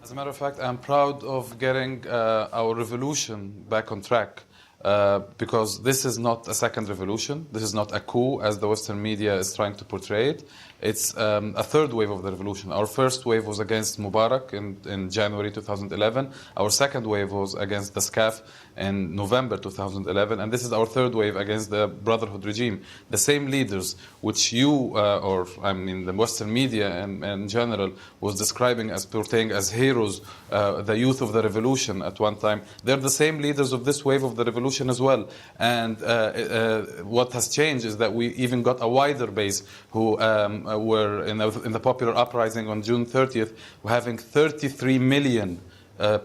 As a matter of fact, I'm proud of getting our revolution back on track. Because this is not a second revolution. This is not a coup, as the Western media is trying to portray it. It's a third wave of the revolution. Our first wave was against Mubarak in January 2011. Our second wave was against the SCAF in November 2011. And this is our third wave against the Brotherhood regime. The same leaders which you, the Western media in general, was describing as portraying as heroes, the youth of the revolution at one time, they're the same leaders of this wave of the revolution as well. And what has changed is that we even got a wider base who were in the popular uprising on June 30th, having 33 million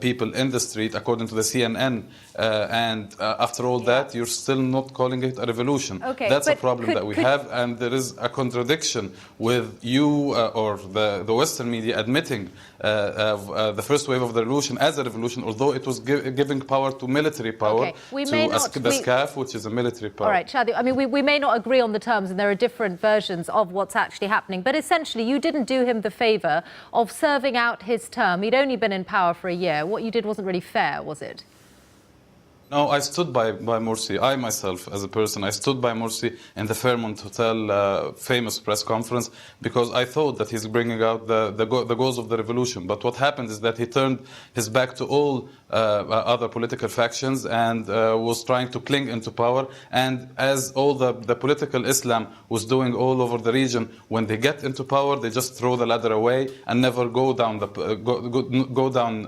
people in the street, according to the CNN. After all that, you're still not calling it a revolution. Okay, that's a problem that we have, and there is a contradiction with you or the Western media admitting the first wave of the revolution as a revolution, although it was giving power to military power, the SCAF, which is a military power. All right, Shady, I mean, we may not agree on the terms, and there are different versions of what's actually happening, but essentially you didn't do him the favour of serving out his term. He'd only been in power for a year. What you did wasn't really fair, was it? No, I stood by Morsi. I myself, as a person, I stood by Morsi in the Fairmont Hotel famous press conference because I thought that he's bringing out the goals of the revolution. But what happened is that he turned his back to all other political factions and was trying to cling into power. And as all the political Islam was doing all over the region, when they get into power, they just throw the ladder away and never go down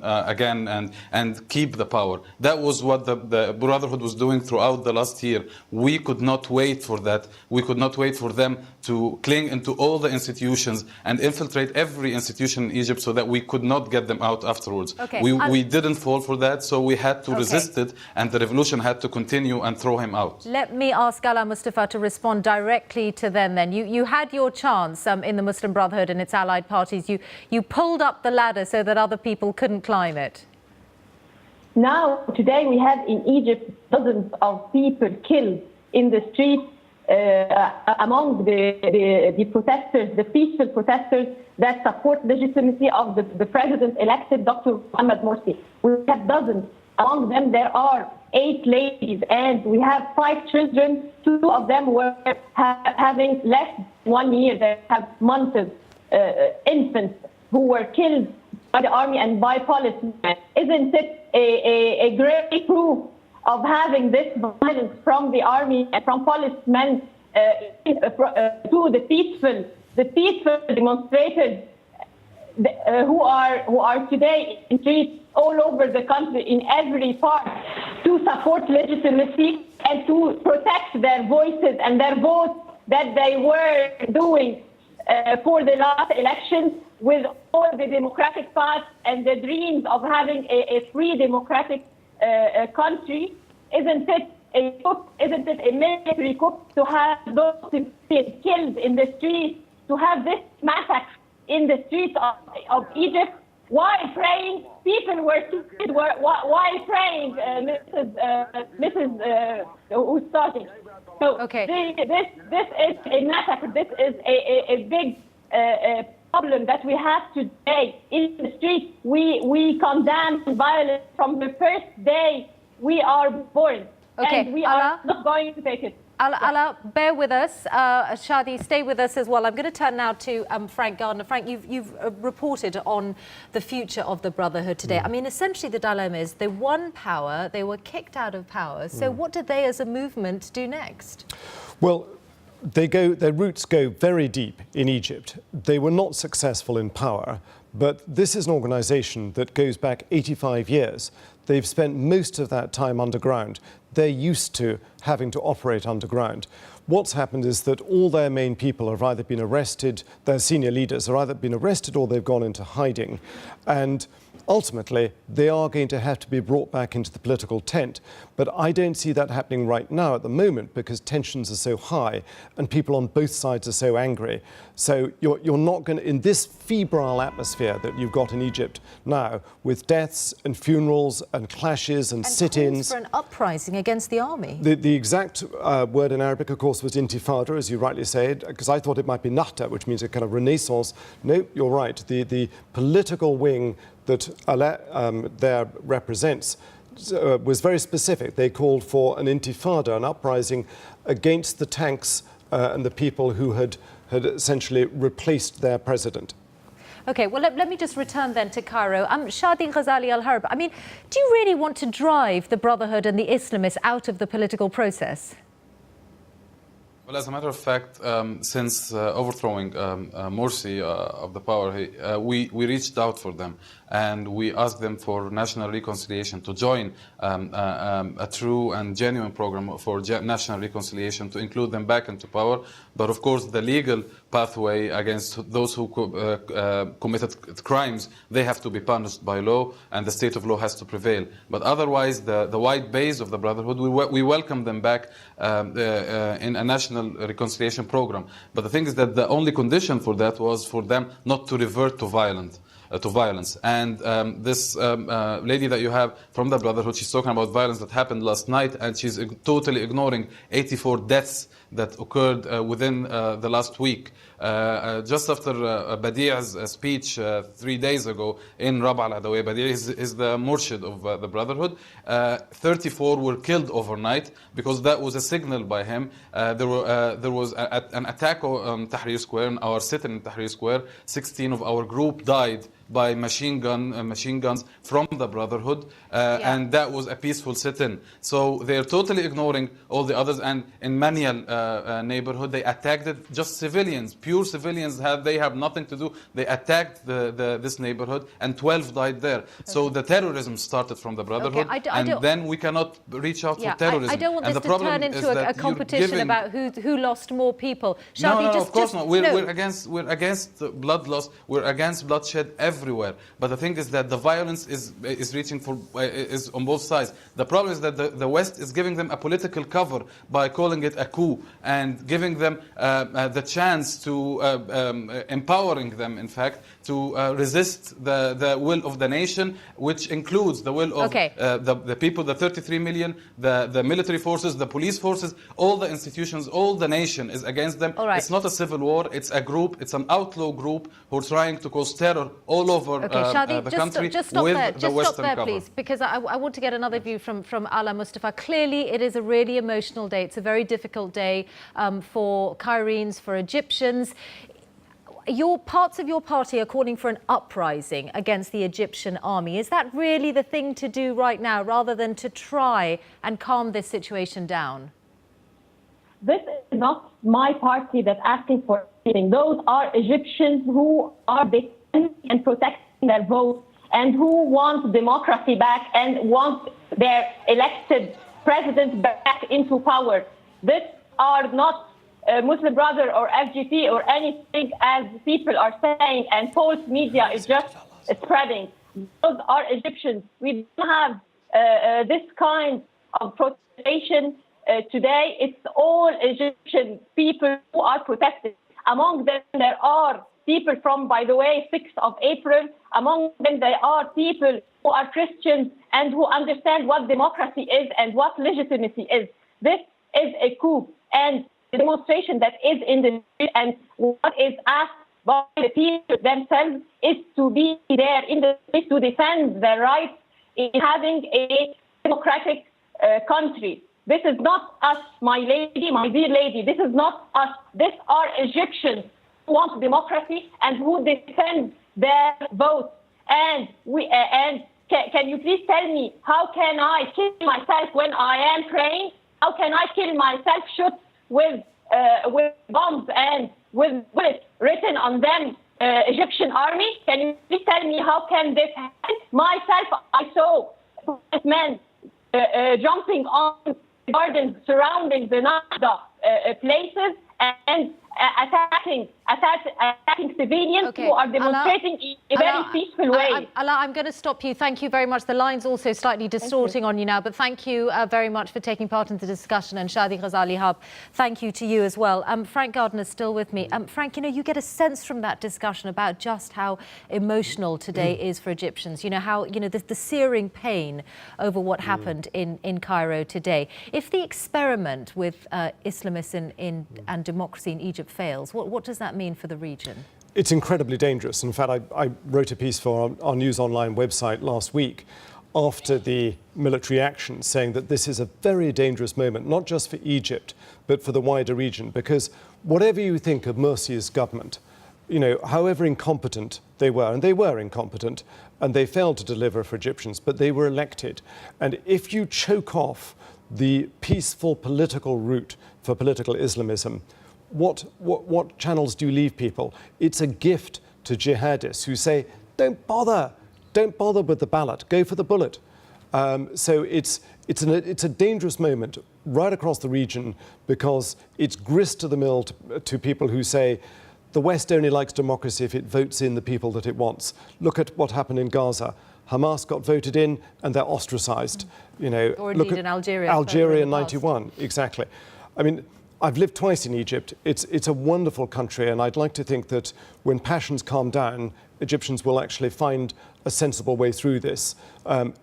again and keep the power. That was what the Brotherhood was doing throughout the last year. We could not wait for that. We could not wait for them to cling into all the institutions and infiltrate every institution in Egypt so that we could not get them out afterwards. Okay. We didn't fall for that, so we had to resist it, and the revolution had to continue and throw him out. Let me ask Alaa Mustafa to respond directly to them then. You had your chance in the Muslim Brotherhood and its allied parties. You pulled up the ladder so that other people couldn't climb it. Now, today we have in Egypt dozens of people killed in the streets among the protesters, the peaceful protesters that support legitimacy of the president-elected Dr. Mohamed Morsi. We have dozens. Among them, there are 8 ladies, and we have 5 children. 2 of them were having less than 1 year. They have months, infants who were killed by the army and by policemen. Isn't it a great proof of having this violence from the army and from policemen to the peaceful demonstrators who are today in streets all over the country, in every part, to support legitimacy and to protect their voices and their votes that they were doing for the last elections, with all the democratic paths and the dreams of having a free democratic country. Isn't it a military coup to have those killed in the streets, to have this massacre in the streets of Egypt while praying? People were killed while praying, Mrs. who's starting. So okay. This is a massacre. This is a big problem that we have today in the streets. We condemn violence from the first day we are born. Okay. And we are not going to take it. Alaa, bear with us. Shady, stay with us as well. I'm going to turn now to Frank Gardner. Frank, you've reported on the future of the Brotherhood today. I mean, essentially the dilemma is they won power, they were kicked out of power. So what did they as a movement do next? Well, their roots go very deep in Egypt. They were not successful in power, but this is an organisation that goes back 85 years. They've spent most of that time underground. They're used to having to operate underground. What's happened is that all their main people have either been arrested, their senior leaders have either been arrested or they've gone into hiding. And ultimately, they are going to have to be brought back into the political tent. But I don't see that happening right now at the moment because tensions are so high and people on both sides are so angry. So you're not going to, in this febrile atmosphere that you've got in Egypt now, with deaths and funerals and clashes and sit-ins. Calls for an uprising against the army. The exact word in Arabic, of course, was intifada, as you rightly said, because I thought it might be nahda, which means a kind of renaissance. No, you're right. The political wing that Alaa there represents was very specific. They called for an intifada, an uprising against the tanks and the people who had essentially replaced their president. OK, well, let me just return then to Cairo. Shady, Ghazaly, Harb, I mean, do you really want to drive the Brotherhood and the Islamists out of the political process? Well, as a matter of fact, since overthrowing Morsi of the power, we reached out for them and we asked them for national reconciliation, to join a true and genuine program for national reconciliation, to include them back into power. But of course, the legal pathway against those who committed crimes, they have to be punished by law, and the state of law has to prevail. But otherwise, the white base of the Brotherhood, we welcome them back in a national reconciliation program. But the thing is that the only condition for that was for them not to revert to violence. And this lady that you have from the Brotherhood, she's talking about violence that happened last night, and she's totally ignoring 84 deaths that occurred within the last week. Just after Badi''s speech 3 days ago in Rab'a al-Adawiyya, Badi' is the murshid of the Brotherhood. 34 were killed overnight because that was a signal by him. There was an attack on Tahrir Square, in our sit-in in Tahrir Square. 16 of our group died by machine guns from the Brotherhood, and that was a peaceful sit-in. So they're totally ignoring all the others, and in Manial neighborhood, they attacked it, just civilians, pure civilians, they have nothing to do. They attacked this neighborhood, and 12 died there. Okay. So the terrorism started from the Brotherhood, and then we cannot reach out for terrorism. I don't want this to turn into a competition about who lost more people. No, of course not. We're against blood loss. We're against bloodshed everywhere. But the thing is that the violence is on both sides. The problem is that the West is giving them a political cover by calling it a coup and giving them the chance to empowering them, in fact, to resist the will of the nation, which includes the will of the people, the 33 million, the military forces, the police forces, all the institutions, all the nation is against them. Right. It's not a civil war. It's a group. It's an outlaw group who are trying to cause terror all over Shady, the country just stop with there. the Just Western stop there, cover. please, because I want to get another view from Alaa, Mustafa. Clearly, it is a really emotional day. It's a very difficult day for Cairenes, for Egyptians. Parts of your party are calling for an uprising against the Egyptian army. Is that really the thing to do right now, rather than to try and calm this situation down? This is not my party that's asking for anything. Those are Egyptians who are defending and protecting their votes and who want democracy back and want their elected president back into power. These are not Muslim Brother or FGP or anything, as people are saying, and false media is just spreading. Those are Egyptians. We don't have this kind of protestation today. It's all Egyptian people who are protesting. Among them, there are people from, by the way, 6th of April. Among them, there are people who are Christians and who understand what democracy is and what legitimacy is. This is a coup. And the demonstration that is in the street and what is asked by the people themselves is to be there in the street to defend their rights in having a democratic country. This is not us, my lady, my dear lady. This is not us. These are Egyptians who want democracy and who defend their votes. And can you please tell me, how can I kill myself when I am praying? How can I kill myself, shoot with bombs and with bullets written on them, Egyptian army? Can you please tell me, how can this happen? Myself, I saw men jumping on gardens surrounding the Nahda places, and attacking civilians who are demonstrating in a very peaceful way. Alaa, I'm going to stop you. Thank you very much. The line's also slightly distorting on you now, but thank you very much for taking part in the discussion. And Shady, Ghazaly, Harb, thank you to you as well. Frank Gardner's still with me. Frank, you know, you get a sense from that discussion about just how emotional today is for Egyptians. You know, how, you know, the searing pain over what happened in Cairo today. If the experiment with Islamists and democracy in Egypt fails, what does that mean for the region? It's incredibly dangerous. In fact, I wrote a piece for our News Online website last week after the military action saying that this is a very dangerous moment, not just for Egypt, but for the wider region, because whatever you think of Morsi's government, you know, however incompetent they were, and they were incompetent, and they failed to deliver for Egyptians, but they were elected. And if you choke off the peaceful political route for political Islamism, what channels do you leave people? It's a gift to jihadists who say, don't bother with the ballot, go for the bullet. So it's a dangerous moment right across the region because it's grist to the mill to people who say, the West only likes democracy if it votes in the people that it wants. Look at what happened in Gaza. Hamas got voted in and they're ostracized. You know, or indeed in Algeria. Algeria in '91, exactly. I mean, I've lived twice in Egypt. It's a wonderful country, and I'd like to think that when passions calm down, Egyptians will actually find a sensible way through this.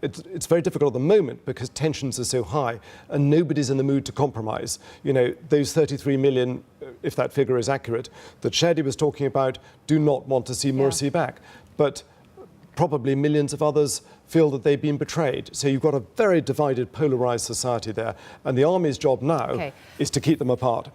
It's very difficult at the moment because tensions are so high and nobody's in the mood to compromise. You know, those 33 million, if that figure is accurate, that Shady was talking about, do not want to see Morsi back. But probably millions of others feel that they've been betrayed. So you've got a very divided, polarised society there. And the army's job now is to keep them apart.